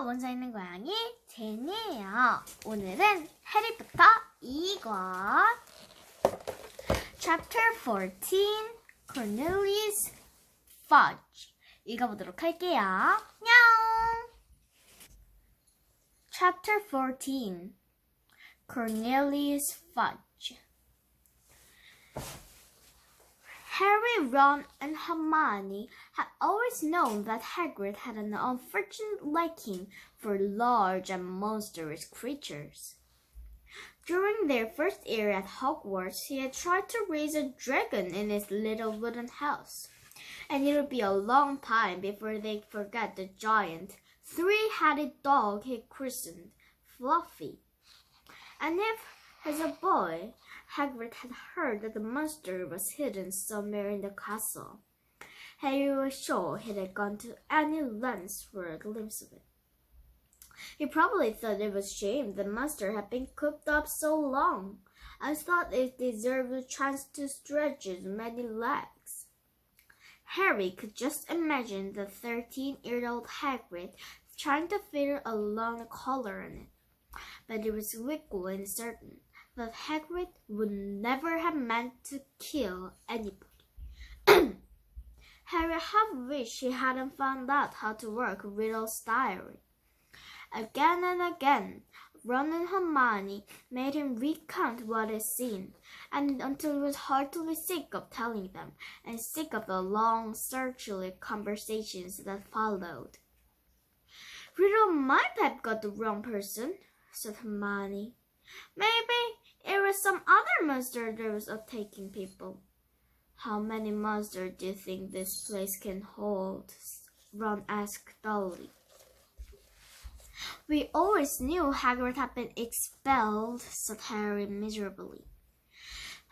원서 있는 고양이 제니예요. 오늘은 해리포터 2권 Chapter 14 Cornelius Fudge 읽어보도록 할게요. 냥! Chapter 14 Cornelius Fudge Harry, Ron, and Hermione had always known that Hagrid had an unfortunate liking for large and monstrous creatures. During their first year at Hogwarts, he had tried to raise a dragon in his little wooden house, and it would be a long time before they forgot the giant, three-headed dog he christened Fluffy. And if, as a boy, Hagrid had heard that the monster was hidden somewhere in the castle, Harry was sure he had gone to any lengths for a glimpse of it. He probably thought it was a shame the monster had been cooped up so long, and thought it deserved a chance to stretch its many legs. Harry could just imagine the 13-year-old Hagrid trying to figure a long collar on it, but it was equally certain that Hagrid would never have meant to kill anybody. Harry half wished he hadn't found out how to work Riddle's diary. Again and again, Ron and Hermione made him recount what he'd seen, and until he was heartily sick of telling them, and sick of the long, searching conversations that followed. Riddle might have got the wrong person, said Hermione. Maybe it was some other monster that was attacking people. How many monsters do you think this place can hold? Ron asked dully. We always knew Hagrid had been expelled, said Harry miserably.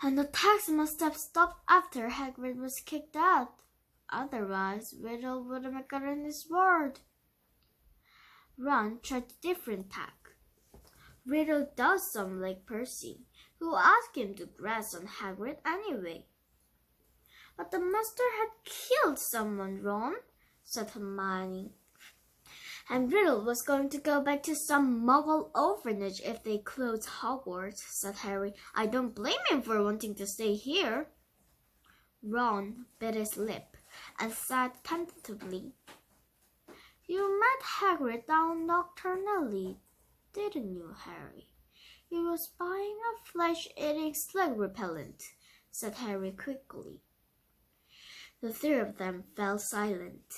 And the attacks must have stopped after Hagrid was kicked out. Otherwise, Riddle wouldn't have gotten his word. Ron tried a different tack. Riddle does sound like Percy, who asked him to grass on Hagrid anyway. But the monster had killed someone, Ron, said Hermione. And Riddle was going to go back to some Muggle orphanage if they closed Hogwarts, said Harry. I don't blame him for wanting to stay here. Ron bit his lip and sat tentatively. You met Hagrid down nocturnally, didn't you, Harry? He was buying a flesh-eating slug repellent, said Harry quickly. The three of them fell silent.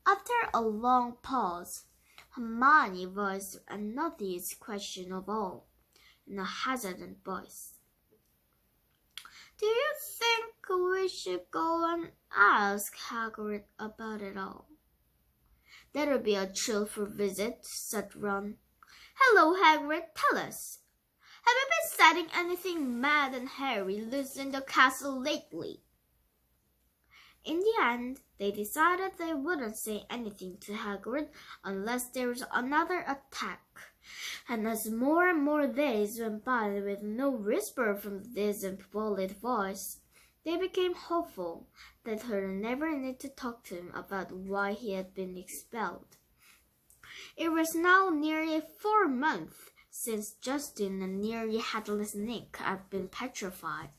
After a long pause, Hermione voiced the nuttiest question of all, in a hesitant voice. Do you think we should go and ask Hagrid about it all? That'll be a cheerful visit, said Ron. Hello, Hagrid, tell us. Have you been setting anything mad and Harry loose in the castle lately? In the end, they decided they wouldn't say anything to Hagrid unless there was another attack. And as more and more days went by with no whisper from the distant bullied voice, they became hopeful that they'd never need to talk to him about why he had been expelled. It was now nearly 4 months since Justin and nearly Headless Nick had been petrified,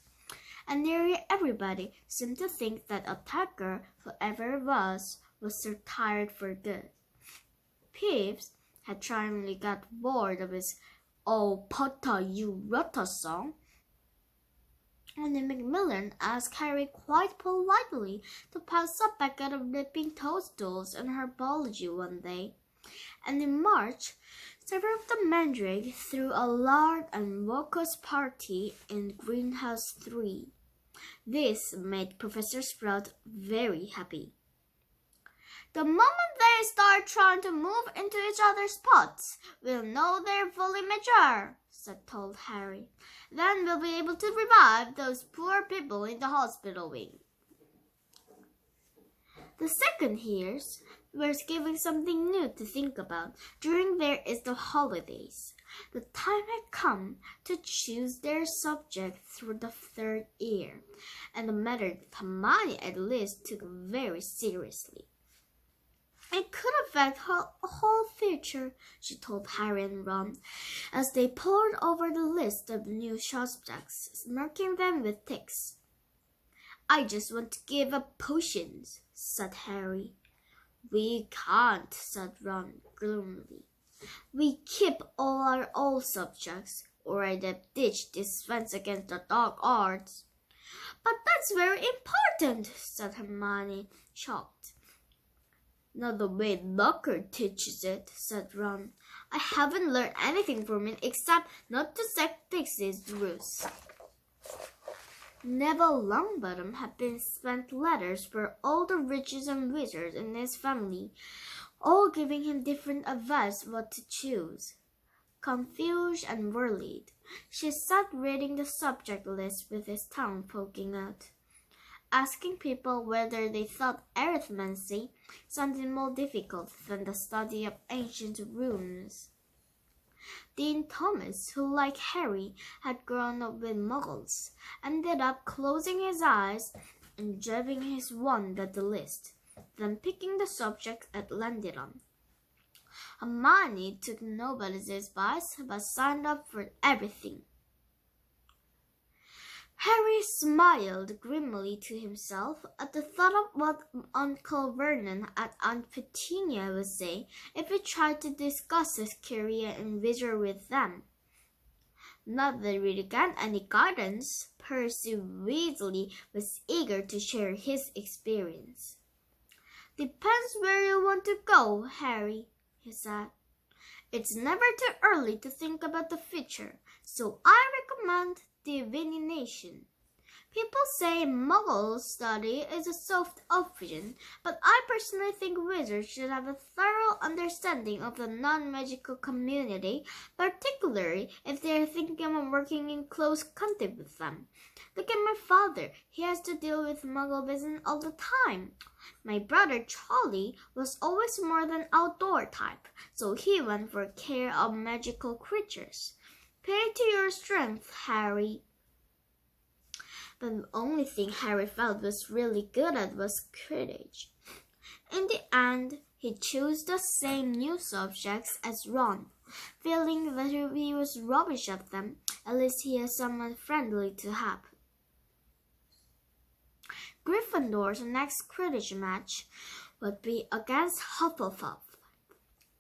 and nearly everybody seemed to think that attacker, whoever it was retired for good. Peeves had triumphantly got bored of his "Oh, Potter, you rotter" song, and Macmillan asked Harry quite politely to pass a packet of ripping toadstools in herbology one day. And in March, several of the Mandrakes threw a large and raucous party in Greenhouse 3. This made Professor Sprout very happy. The moment they start trying to move into each other's pots, we'll know they're fully mature, told Harry. Then we'll be able to revive those poor people in the hospital wing. The second years was given something new to think about during their Easter holidays. The time had come to choose their subject for the third year, and a matter that Hermione at least took very seriously. It could affect her whole future, she told Harry and Ron, as they pored over the list of new subjects, marking them with ticks. I just want to give up potions, said Harry. We can't, said Ron gloomily. We keep all our old subjects, or I'd ditch defense against the dark arts. But that's very important, said Hermione, shocked. Not the way Lockhart teaches it, said Ron. I haven't learned anything from it except not to suck Pixie's roost. Neville Longbottom had been sent letters for all the witches and wizards in his family, all giving him different advice what to choose. Confused and worried, she sat reading the subject list with his tongue poking out, asking people whether they thought arithmancy sounded more difficult than the study of ancient runes. Dean Thomas, who like Harry had grown up with muggles, ended up closing his eyes and jabbing his wand at the list, then picking the subject it landed on. Hermione took nobody's advice but signed up for everything. Harry smiled grimly to himself at the thought of what Uncle Vernon and Aunt Petunia would say if he tried to discuss his career in wizardry with them. Not that he really got any guidance, Percy Weasley was eager to share his experience. Depends where you want to go, Harry, he said. It's never too early to think about the future, so I recommend divination. People say Muggle study is a soft option, but I personally think wizards should have a thorough understanding of the non-magical community, particularly if they are thinking of working in close contact with them. Look at my father. He has to deal with Muggle business all the time. My brother Charlie was always more than outdoor type, so he went for care of magical creatures. Pay to your strength, Harry. But the only thing Harry felt was really good at was Quidditch. In the end, he chose the same new subjects as Ron, feeling that if he was rubbish at them, at least he had someone friendly to help. Gryffindor's next Quidditch match would be against Hufflepuff.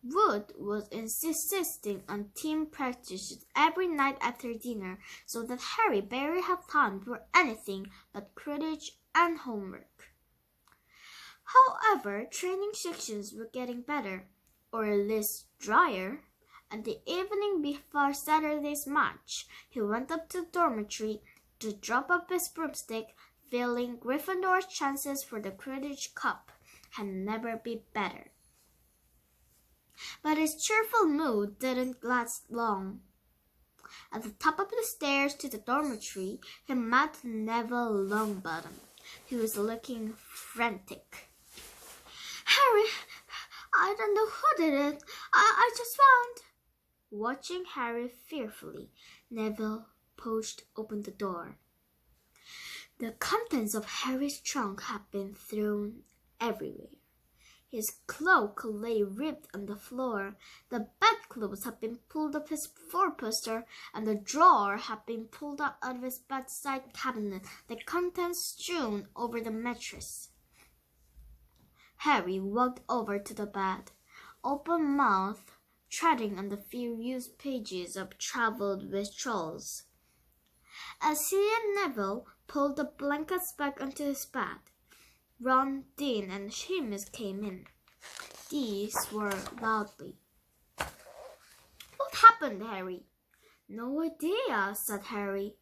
Wood was insisting on team practices every night after dinner so that Harry barely had time for anything but Quidditch and homework. However, training sections were getting better, or at least drier, and the evening before Saturday's match, he went up to the dormitory to drop off his broomstick, feeling Gryffindor's chances for the Quidditch Cup had never been better. But his cheerful mood didn't last long. At the top of the stairs to the dormitory, he met Neville Longbottom. He was looking frantic. Harry, I don't know who did it. I just found. Watching Harry fearfully, Neville pushed open the door. The contents of Harry's trunk had been thrown everywhere. His cloak lay ripped on the floor, the bedclothes had been pulled off his four-poster, and the drawer had been pulled out of his bedside cabinet, the contents strewn over the mattress. Harry walked over to the bed, open-mouthed, treading on the few used pages of Travelled with Trolls. As he and Neville pulled the blankets back onto his bed, Ron, Dean, and Seamus came in. These were loudly. What happened, Harry? No idea, said Harry.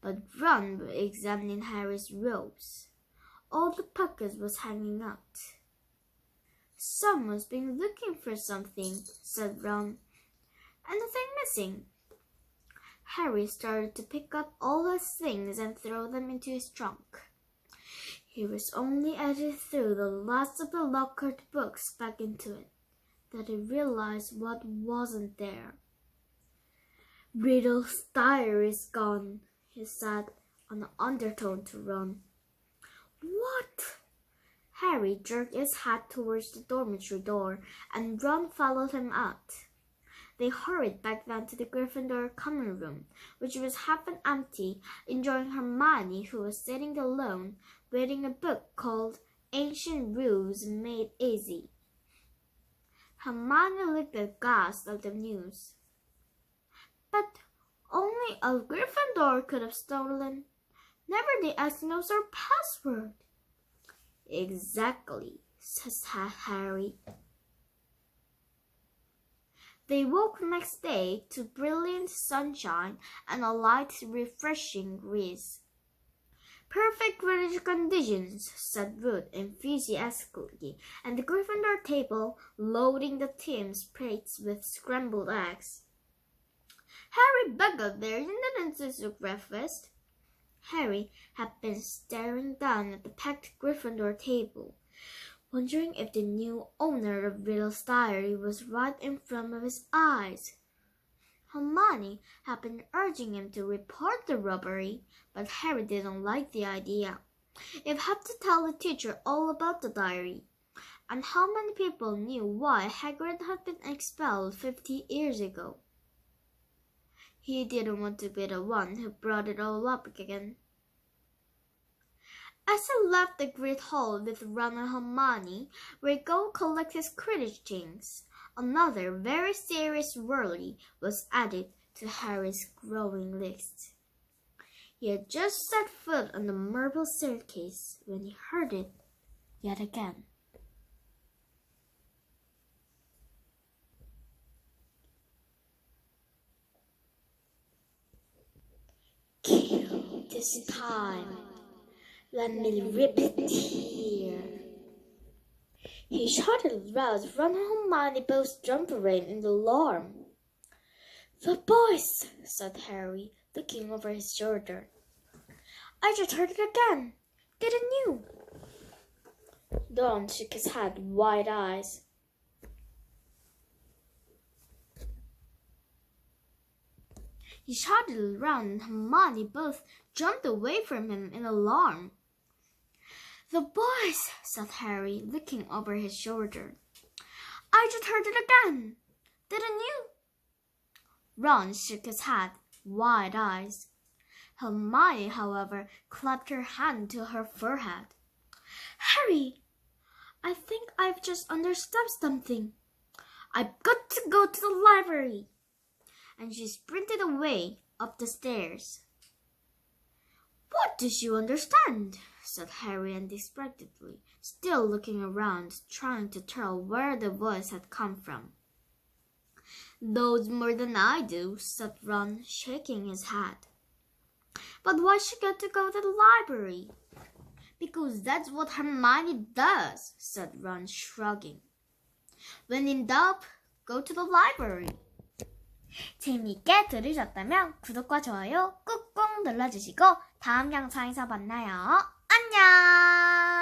But Ron was examining Harry's robes. All the pockets was hanging out. Someone's been looking for something, said Ron. And nothing missing. Harry started to pick up all his things and throw them into his trunk. He was only as he threw the last of the Lockhart books back into it that he realized what wasn't there. Riddle's diary is gone, he said on an undertone to Ron. What? Harry jerked his head towards the dormitory door, and Ron followed him out. They hurried back down to the Gryffindor common room, which was half empty, enjoying Hermione, who was sitting alone, reading a book called Ancient Rules Made Easy. Hermione looked aghast at the news. But only a Gryffindor could have stolen. Never the Eskimos or password. Exactly, says Harry. They woke next day to brilliant sunshine and a light, refreshing breeze. Perfect Greenwich conditions, said Ruth enthusiastically, and the Gryffindor table loading the team's plates with scrambled eggs. Harry buckled there, didn't you, breakfast? Harry had been staring down at the packed Gryffindor table, wondering if the new owner of Riddle's diary was right in front of his eyes. Hermione had been urging him to report the robbery, but Harry didn't like the idea. He'd have to tell the teacher all about the diary, and how many people knew why Hagrid had been expelled 50 years ago. He didn't want to be the one who brought it all up again. As he left the great hall with Ron and Hermione, where go collect his Quidditch things, another very serious worry was added to Harry's growing list. He had just set foot on the marble staircase when he heard it yet again. Kill this time. Let me rip it here. He shouted loud. Ron and Hermione both jumped around in alarm. The boys, said Harry, looking over his shoulder. I just heard it again. Didn't you? Ron shook his head, wide eyes. He shouted around and Hermione both jumped away from him in alarm. The boys, said Harry, looking over his shoulder. I just heard it again. Didn't you? Ron shook his head, wide eyes. Hermione, however, clapped her hand to her forehead. Harry, I think I've just understood something. I've got to go to the library. And she sprinted away up the stairs. What does you understand? Said Harry unexpectedly, still looking around, trying to tell where the voice had come from. Knows more than I do, said Ron, shaking his head. But why she got to go to the library? Because that's what Hermione does, said Ron, shrugging. When in doubt, go to the library. 재미있게 들으셨다면 구독과 좋아요 꾹꾹 눌러주시고 다음 영상에서 만나요. 안녕!